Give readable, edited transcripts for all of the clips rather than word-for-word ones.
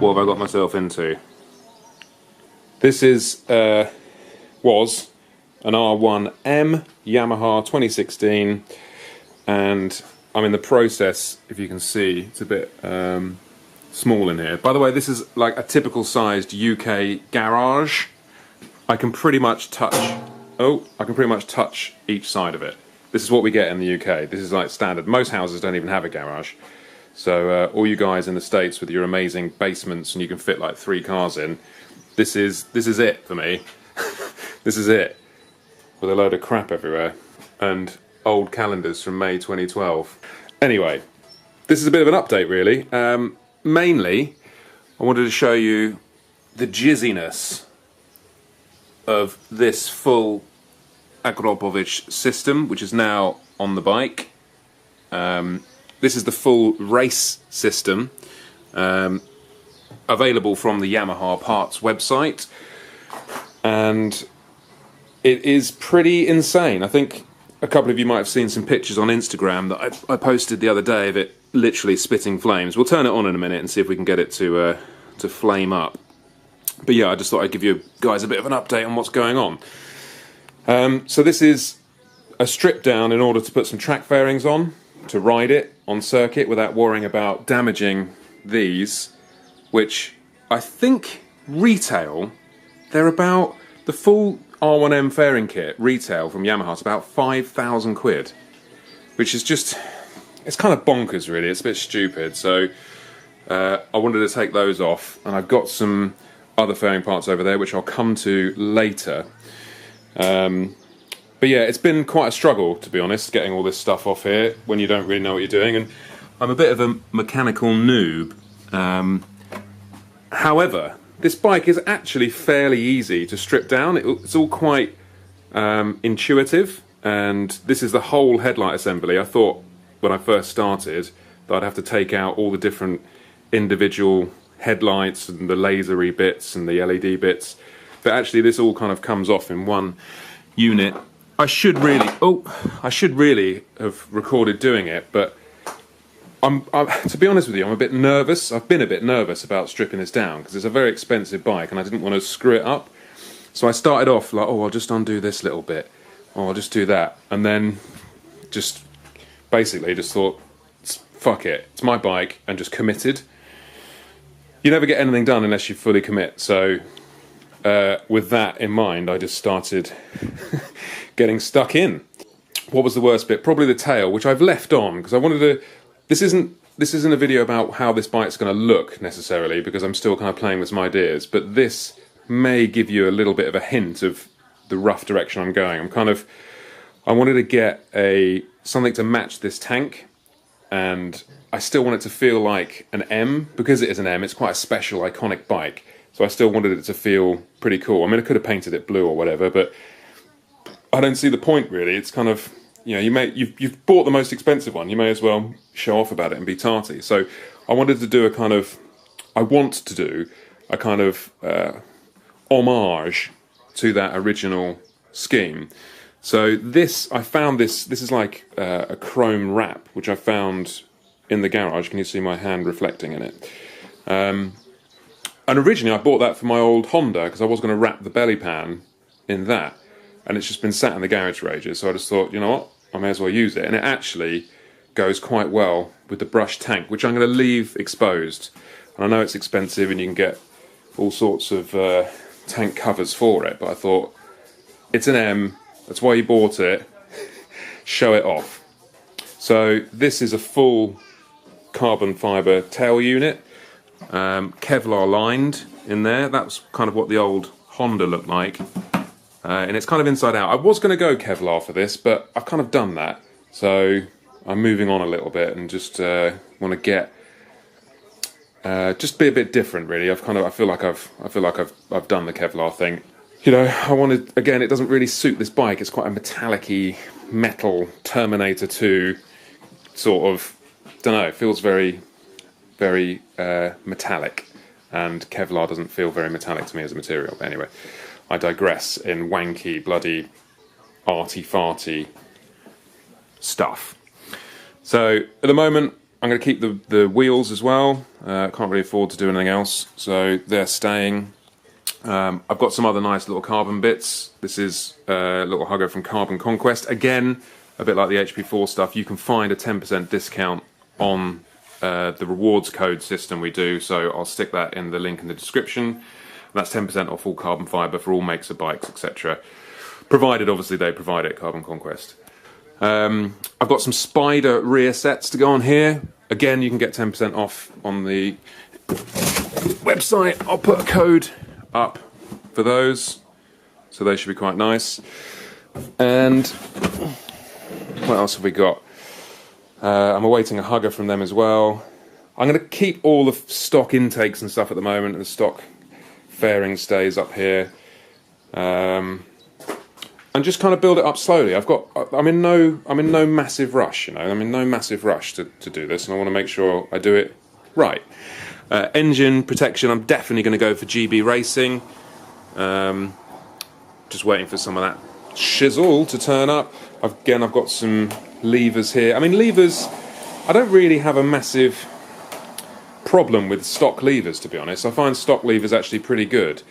What have I got myself into? This was an R1M Yamaha 2016, and I'm in the process, if you can see, it's a bit small in here. By the way, this is like a typical sized UK garage. I can pretty much touch each side of it. This is what we get in the UK. This is like standard. Most houses don't even have a garage. So all you guys in the States with your amazing basements and you can fit like 3 cars in, this is it for me. This is it. With a load of crap everywhere. And old calendars from May 2012. Anyway, this is a bit of an update really. Mainly, I wanted to show you the jizziness of this full Akraprovic system, which is now on the bike. This is the full race system, available from the Yamaha parts website, and it is pretty insane. I think a couple of you might have seen some pictures on Instagram that I posted the other day of it literally spitting flames. We'll turn it on in a minute and see if we can get it to flame up. But yeah, I just thought I'd give you guys a bit of an update on what's going on. So this is a strip down in order to put some track fairings on, to ride it on circuit without worrying about damaging these, which I think retail, they're about, the full R1M fairing kit retail from Yamaha is about 5,000 quid, which is just, it's kind of bonkers really, it's a bit stupid. So I wanted to take those off, and I've got some other fairing parts over there which I'll come to later. But yeah, it's been quite a struggle, to be honest, getting all this stuff off here when you don't really know what you're doing, and I'm a bit of a mechanical noob. However, this bike is actually fairly easy to strip down. It's all quite intuitive, and this is the whole headlight assembly. I thought when I first started that I'd have to take out all the different individual headlights and the lasery bits and the LED bits, but actually this all kind of comes off in one unit. I should really have recorded doing it, but to be honest with you, I'm a bit nervous. I've been a bit nervous about stripping this down because it's a very expensive bike and I didn't want to screw it up. So I started off like, oh, I'll just undo this little bit, oh, I'll just do that, and then just basically just thought, fuck it, it's my bike, and just committed. You never get anything done unless you fully commit, so with that in mind, I just started getting stuck in. What was the worst bit? Probably the tail, which I've left on because I wanted to. This isn't a video about how this bike's going to look necessarily, because I'm still kind of playing with some ideas. But this may give you a little bit of a hint of the rough direction I'm going. I wanted to get something to match this tank, and I still want it to feel like an M. Because it is an M, it's quite a special, iconic bike. So I still wanted it to feel pretty cool. I mean, I could have painted it blue or whatever, but I don't see the point really. It's kind of, you know, you've bought the most expensive one, you may as well show off about it and be tarty. So I wanted to do a kind of homage to that original scheme. So I found this is like a chrome wrap, which I found in the garage. Can you see my hand reflecting in it? And originally I bought that for my old Honda because I was going to wrap the belly pan in that, and it's just been sat in the garage for ages, so I just thought, you know what, I may as well use it. And it actually goes quite well with the brushed tank, which I'm going to leave exposed. And I know it's expensive and you can get all sorts of tank covers for it, but I thought, it's an M, that's why you bought it, show it off. So this is a full carbon fibre tail unit, Kevlar lined in there. That's kind of what the old Honda looked like, and it's kind of inside out. I was going to go Kevlar for this, but I've kind of done that, so I'm moving on a little bit and just want to get just be a bit different really. I feel like I've done the Kevlar thing. You know, I wanted, again, it doesn't really suit this bike. It's quite a metallic-y, metal Terminator 2 sort of don't know, it feels very, very metallic, and Kevlar doesn't feel very metallic to me as a material. But anyway, I digress in wanky, bloody, arty-farty stuff. So at the moment, I'm going to keep the wheels as well. Can't really afford to do anything else, so they're staying. I've got some other nice little carbon bits. This is a little hugger from Carbon Conquest. Again, a bit like the HP4 stuff, you can find a 10% discount on the rewards code system we do, so I'll stick that in the link in the description. That's 10% off all carbon fibre for all makes of bikes, etc. Provided, obviously, they provide it, Carbon Conquest. I've got some Spider rear sets to go on here. Again, you can get 10% off on the website. I'll put a code up for those, so they should be quite nice. And what else have we got? I'm awaiting a hugger from them as well. I'm going to keep all the stock intakes and stuff at the moment, and the stock fairing stays up here. And just kind of build it up slowly. I'm in no massive rush, you know. I'm in no massive rush to do this, and I want to make sure I do it right. Engine protection, I'm definitely going to go for GB Racing. Just waiting for some of that shizzle to turn up. I've got some levers here. I mean, levers, I don't really have a massive problem with stock levers, to be honest. I find stock levers actually pretty good,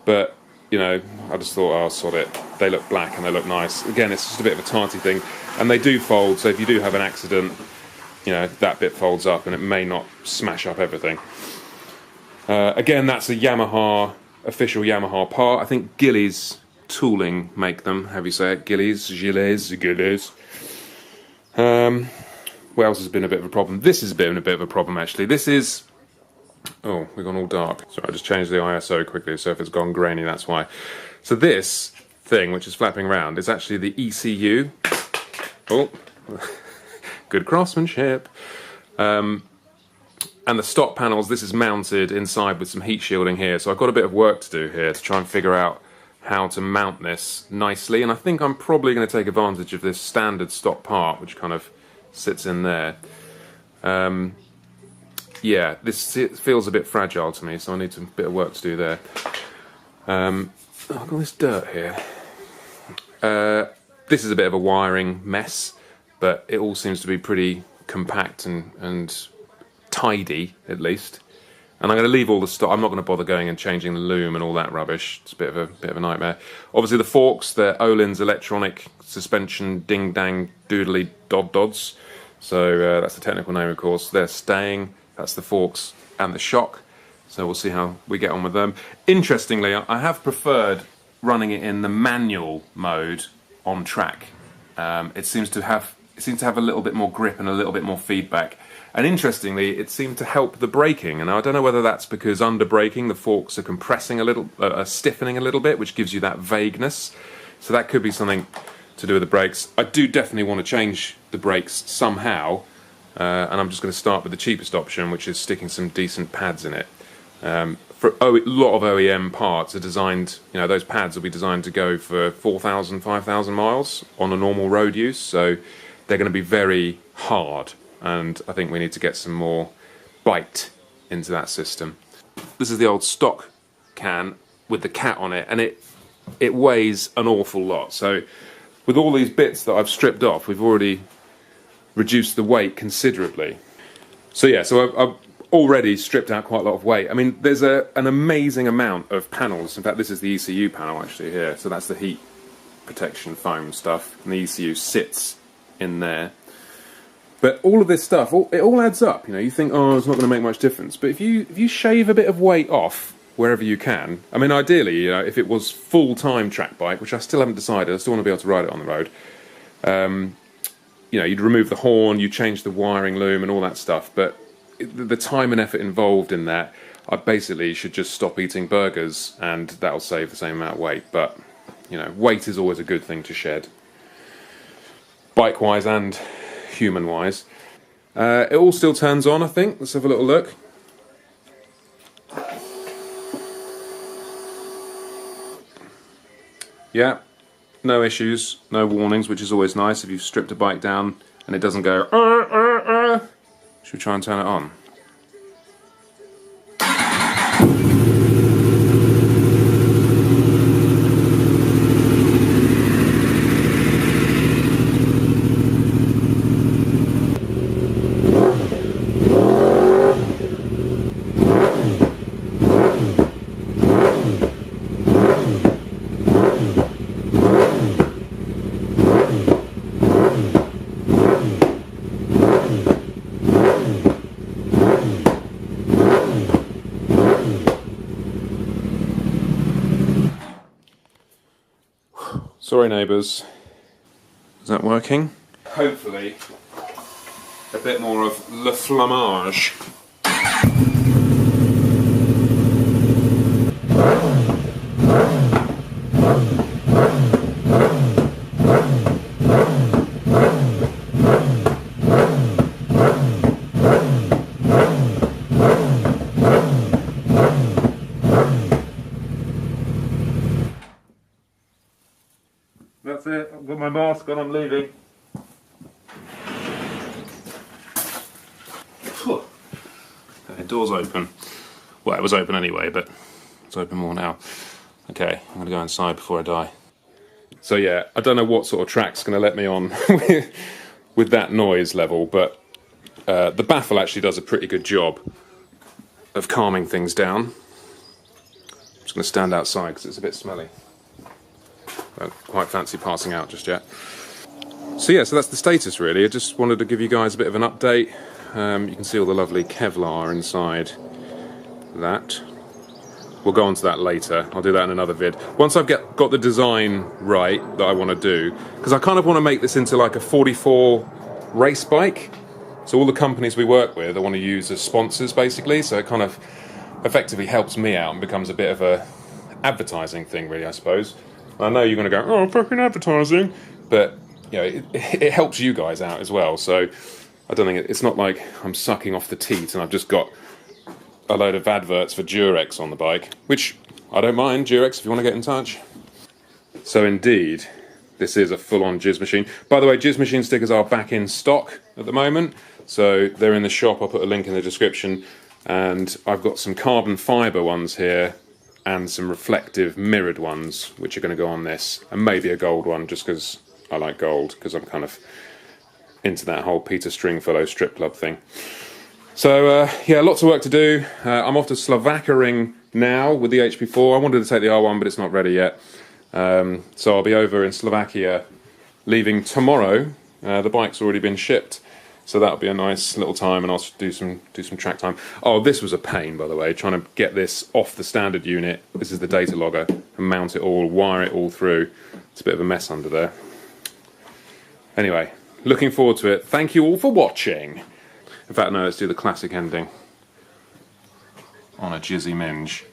but you know, I just thought, oh, sod it. They look black and they look nice. Again, it's just a bit of a tarty thing, and they do fold. So if you do have an accident, you know, that bit folds up, and it may not smash up everything. Again, that's a Yamaha, official Yamaha part. I think Gillies Tooling make them. How do you say it? Gillies. What else has been a bit of a problem? This has been a bit of a problem, actually. This is... Oh, we've gone all dark. Sorry, I just changed the ISO quickly, so if it's gone grainy, that's why. So this thing, which is flapping around, is actually the ECU. Oh, good craftsmanship. And the stock panels, this is mounted inside with some heat shielding here, so I've got a bit of work to do here to try and figure out how to mount this nicely, and I think I'm probably going to take advantage of this standard stock part, which kind of sits in there. Yeah, this feels a bit fragile to me, so I need some bit of work to do there. I've got this dirt here. This is a bit of a wiring mess, but it all seems to be pretty compact and tidy, at least. And I'm going to leave all the stock. I'm not going to bother going and changing the loom and all that rubbish. It's a bit of a nightmare. Obviously, the forks, they're Öhlins electronic suspension ding dang doodly dods. So that's the technical name, of course. They're staying. That's the forks and the shock, so we'll see how we get on with them. Interestingly, I have preferred running it in the manual mode on track. It seems to have a little bit more grip and a little bit more feedback. And interestingly, it seemed to help the braking. And I don't know whether that's because under braking the forks are compressing a little, stiffening a little bit, which gives you that vagueness. So that could be something to do with the brakes. I do definitely want to change the brakes somehow. And I'm just going to start with the cheapest option, which is sticking some decent pads in it. For a lot of OEM parts are designed, you know, those pads will be designed to go for 4,000, 5,000 miles on a normal road use, so they're going to be very hard, and I think we need to get some more bite into that system. This is the old stock can with the cat on it, and it weighs an awful lot. So with all these bits that I've stripped off, we've already reduced the weight considerably. So yeah, so I've already stripped out quite a lot of weight. I mean, there's an amazing amount of panels. In fact, this is the ECU panel actually here. So that's the heat protection foam stuff, and the ECU sits in there. But all of this stuff, it all adds up. You know, you think, oh, it's not going to make much difference. But if you shave a bit of weight off wherever you can, I mean, ideally, you know, if it was full-time track bike, which I still haven't decided, I still want to be able to ride it on the road. You know, you'd remove the horn, you change the wiring loom and all that stuff, but the time and effort involved in that, I basically should just stop eating burgers and that'll save the same amount of weight. But, you know, weight is always a good thing to shed, bike-wise and human-wise. It all still turns on, I think. Let's have a little look. Yeah. No issues, no warnings, which is always nice if you've stripped a bike down and it doesn't go, which Should we try and turn it on? Sorry neighbours, is that working? Hopefully a bit more of le flammage. That's it, I've got my mask on, I'm leaving. Okay, door's open. Well, it was open anyway, but it's open more now. Okay, I'm going to go inside before I die. So yeah, I don't know what sort of track's going to let me on with that noise level, but the baffle actually does a pretty good job of calming things down. I'm just going to stand outside because it's a bit smelly. I don't quite fancy passing out just yet. So yeah, so that's the status really. I just wanted to give you guys a bit of an update. You can see all the lovely Kevlar inside that. We'll go on to that later. I'll do that in another vid. Once I've got the design right that I want to do, because I kind of want to make this into like a 44 race bike. So all the companies we work with I want to use as sponsors basically, so it kind of effectively helps me out and becomes a bit of a advertising thing really, I suppose. I know you're going to go, oh, fucking advertising, but you know, it helps you guys out as well. So I don't think it's not like I'm sucking off the teat and I've just got a load of adverts for Durex on the bike, which I don't mind, Durex, if you want to get in touch. So indeed, this is a full-on jizz machine. By the way, jizz machine stickers are back in stock at the moment, so they're in the shop. I'll put a link in the description, and I've got some carbon fibre ones here and some reflective mirrored ones which are going to go on this, and maybe a gold one just because I like gold, because I'm kind of into that whole Peter Stringfellow strip club thing. So yeah, lots of work to do. I'm off to Slovakia now with the HP4. I wanted to take the R1 but it's not ready yet, so I'll be over in Slovakia leaving tomorrow. The bike's already been shipped, so that'll be a nice little time, and I'll do some track time. Oh, this was a pain, by the way, trying to get this off the standard unit. This is the data logger, and mount it all, wire it all through. It's a bit of a mess under there. Anyway, looking forward to it. Thank you all for watching. In fact, no, let's do the classic ending on a jizzy minge.